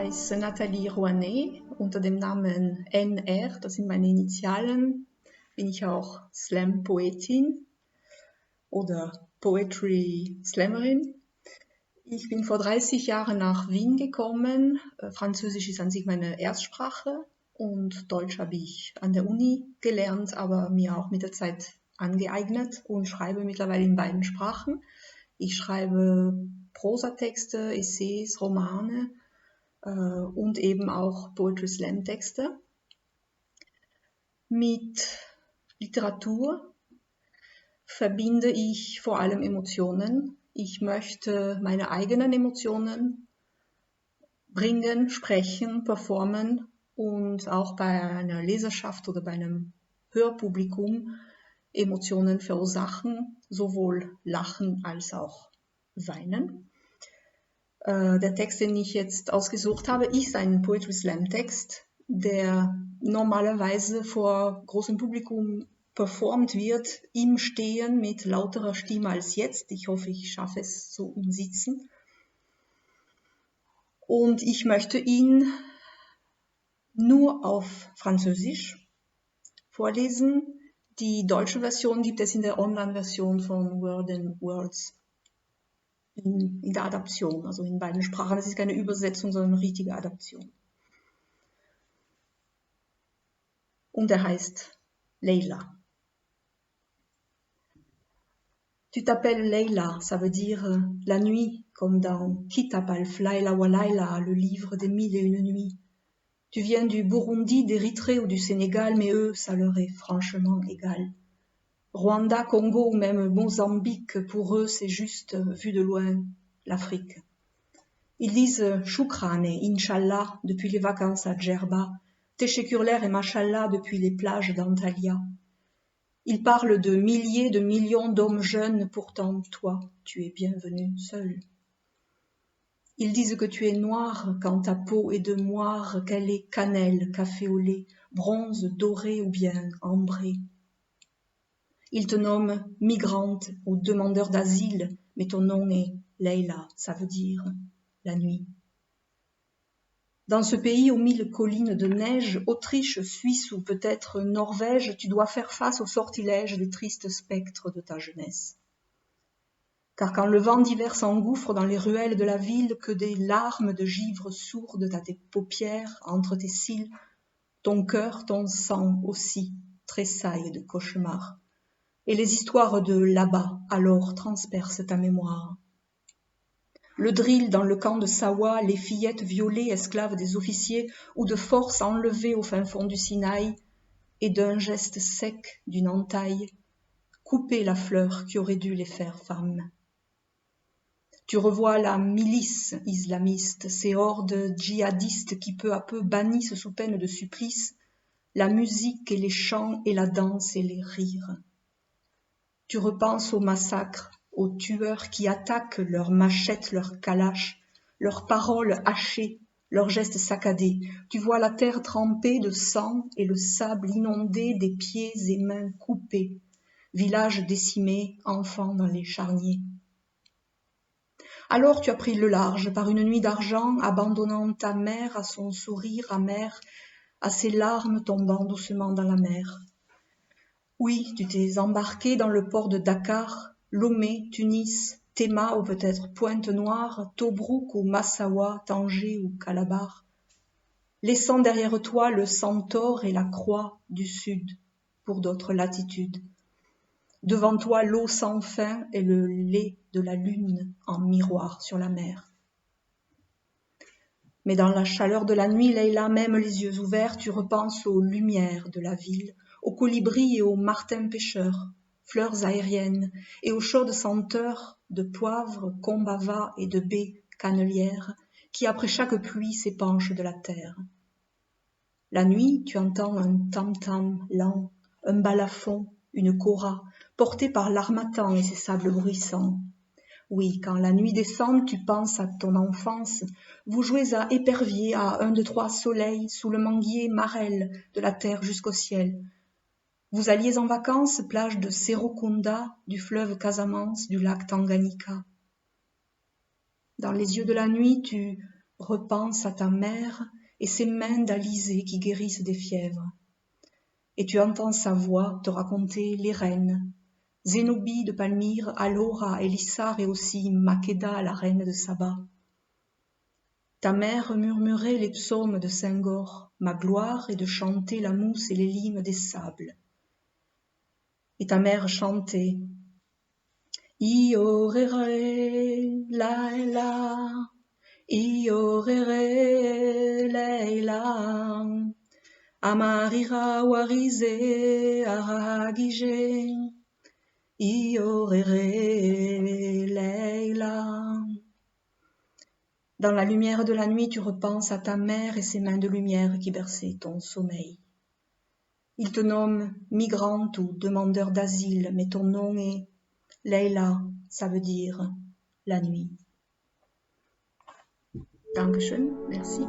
heiße Nathalie Rouanet, unter dem Namen NR, das sind meine Initialen, bin ich auch Slam-Poetin oder Poetry-Slammerin. Ich bin vor 30 Jahren nach Wien gekommen. Französisch ist an sich meine Erstsprache und Deutsch habe ich an der Uni gelernt, aber mir auch mit der Zeit angeeignet und schreibe mittlerweile in beiden Sprachen. Ich schreibe Prosatexte, Essays, Romane und eben auch Poetry Slam Texte. Mit Literatur verbinde ich vor allem Emotionen. Ich möchte meine eigenen Emotionen bringen, sprechen, performen und auch bei einer Leserschaft oder bei einem Hörpublikum Emotionen verursachen, sowohl Lachen als auch Weinen. Der Text, den ich jetzt ausgesucht habe, ist ein Poetry Slam Text, der normalerweise vor großem Publikum performt wird, im Stehen mit lauterer Stimme als jetzt. Ich hoffe, ich schaffe es so im Sitzen. Und ich möchte ihn nur auf Französisch vorlesen. Die deutsche Version gibt es in der Online-Version von Word and Words. In der Adaption, also in beiden Sprachen. Das ist keine Übersetzung, sondern eine richtige Adaption. Und er heißt Leila. Tu t'appelles Leila, ça veut dire la nuit, comme dans Kitab al-Flaila wa Laila, le livre des 1001 nuits. Tu viens du Burundi, d'Érythrée ou du Sénégal, mais eux, ça leur est franchement égal. Rwanda, Congo ou même Mozambique, pour eux, c'est juste, vu de loin, l'Afrique. Ils disent Shukran et Inch'Allah depuis les vacances à Djerba, Téchékurler et Mashallah depuis les plages d'Antalya. Ils parlent de milliers de millions d'hommes jeunes, pourtant toi, tu es bienvenu seul. Ils disent que tu es noir quand ta peau est de moire, qu'elle est cannelle, café au lait, bronze, doré ou bien ambré. Ils te nomment migrante ou demandeur d'asile, mais ton nom est Leila, ça veut dire la nuit. Dans ce pays aux 1000 collines de neige, Autriche, Suisse ou peut-être Norvège, tu dois faire face au sortilège des tristes spectres de ta jeunesse. Car quand le vent d'hiver s'engouffre dans les ruelles de la ville, que des larmes de givre sourdent à tes paupières, entre tes cils, ton cœur, ton sang aussi tressaille de cauchemars. Et les histoires de là-bas alors transpercent ta mémoire. Le drill dans le camp de Sawa, les fillettes violées, esclaves des officiers, ou de force enlevées au fin fond du Sinaï, et d'un geste sec, d'une entaille, couper la fleur qui aurait dû les faire femmes. Tu revois la milice islamiste, ces hordes djihadistes qui peu à peu bannissent sous peine de supplice la musique et les chants et la danse et les rires. Tu repenses aux massacres, aux tueurs qui attaquent leurs machettes, leurs kalash, leurs paroles hachées, leurs gestes saccadés. Tu vois la terre trempée de sang et le sable inondé des pieds et mains coupés, villages décimés, enfants dans les charniers. Alors tu as pris le large par une nuit d'argent, abandonnant ta mère à son sourire amer, à ses larmes tombant doucement dans la mer. Oui, tu t'es embarqué dans le port de Dakar, Lomé, Tunis, Théma ou peut-être Pointe-Noire, Tobrouk ou Massawa, Tanger ou Calabar, laissant derrière toi le centaure et la croix du sud pour d'autres latitudes. Devant toi l'eau sans fin et le lait de la lune en miroir sur la mer. Mais dans la chaleur de la nuit, Leila, même les yeux ouverts, tu repenses aux lumières de la ville, aux colibris et aux martins pêcheurs, fleurs aériennes, et aux chaudes senteurs de poivre, combava et de baies cannelières, qui après chaque pluie s'épanchent de la terre. La nuit, tu entends un tam-tam lent, un balafon, une kora, porté par l'armatan et ses sables bruissants. Oui, quand la nuit descend, tu penses à ton enfance. Vous jouez à épervier, à 1, 2, 3 soleil, sous le manguier marelle, de la terre jusqu'au ciel. Vous alliez en vacances, plage de Serekunda, du fleuve Casamance, du lac Tanganyika. Dans les yeux de la nuit, tu repense à ta mère et ses mains d'alizé qui guérissent des fièvres. Et tu entends sa voix te raconter les reines, Zénobie de Palmyre, Alora, Élissar et aussi Makeda, la reine de Saba. Ta mère murmurait les psaumes de Saint-Gor, ma gloire est de chanter la mousse et les limes des sables. Et ta mère chantait Iorere Laila, Iorere Leila, Amarira Warize Aragije, Iorere Leila. Dans la lumière de la nuit, tu repenses à ta mère et ses mains de lumière qui berçaient ton sommeil. Ils te nomment migrante ou demandeur d'asile, mais ton nom est Leila, ça veut dire la nuit. Dankeschön, merci.